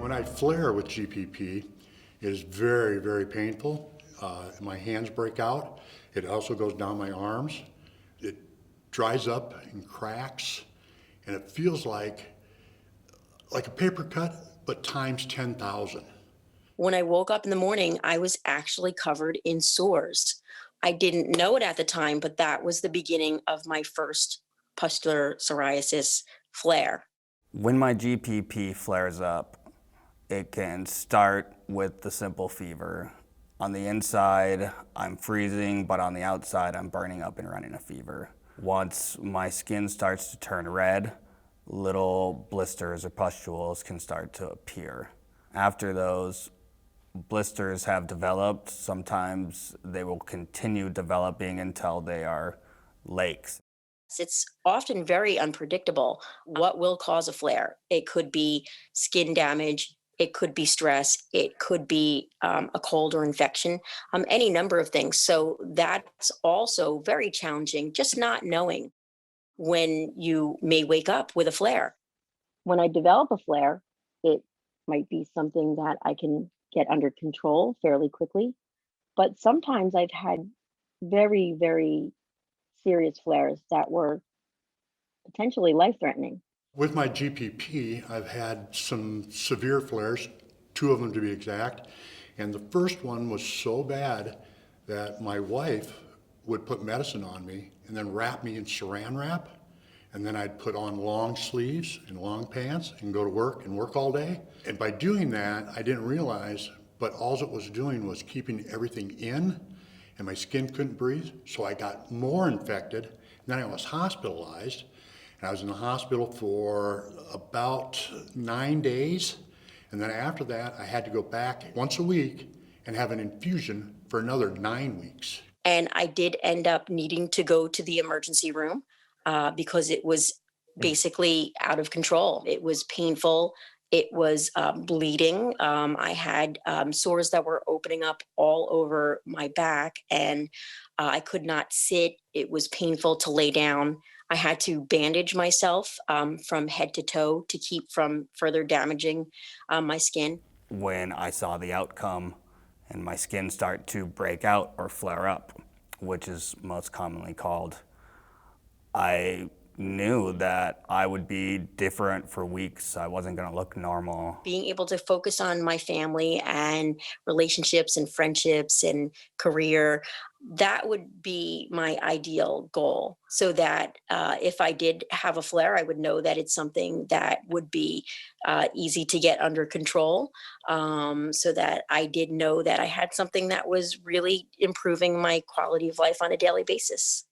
When I flare with GPP, it is very, very painful. My hands break out. It also goes down my arms. It dries up and cracks, and it feels like a paper cut, but times 10,000. When I woke up in the morning, I was actually covered in sores. I didn't know it at the time, but that was the beginning of my first pustular psoriasis flare. When my GPP flares up, it can start with the simple fever. On the inside, I'm freezing, but on the outside, I'm burning up and running a fever. Once my skin starts to turn red, little blisters or pustules can start to appear. After those blisters have developed, sometimes they will continue developing until they are lakes. It's often very unpredictable what will cause a flare. It could be skin damage, it could be stress, it could be a cold or infection, any number of things. So that's also very challenging, just not knowing when you may wake up with a flare. When I develop a flare, it might be something that I can get under control fairly quickly. But sometimes I've had very, very serious flares that were potentially life threatening. With my GPP, I've had some severe flares, two of them to be exact. And the first one was so bad that my wife would put medicine on me and then wrap me in saran wrap. And then I'd put on long sleeves and long pants and go to work and work all day. And by doing that, I didn't realize, but all it was doing was keeping everything in, and my skin couldn't breathe. So I got more infected. And then I was hospitalized. And I was in the hospital for about 9 days. And then after that, I had to go back once a week and have an infusion for another 9 weeks. And I did end up needing to go to the emergency room because it was basically out of control. It was painful. It was bleeding. I had sores that were opening up all over my back, and I could not sit. It was painful to lay down. I had to bandage myself from head to toe to keep from further damaging my skin. When I saw the outcome and my skin start to break out or flare up, which is most commonly called, I knew that I would be different for weeks. I wasn't going to look normal. Being able to focus on my family and relationships and friendships and career, that would be my ideal goal. So that if I did have a flare, I would know that it's something that would be easy to get under control, so that I did know that I had something that was really improving my quality of life on a daily basis.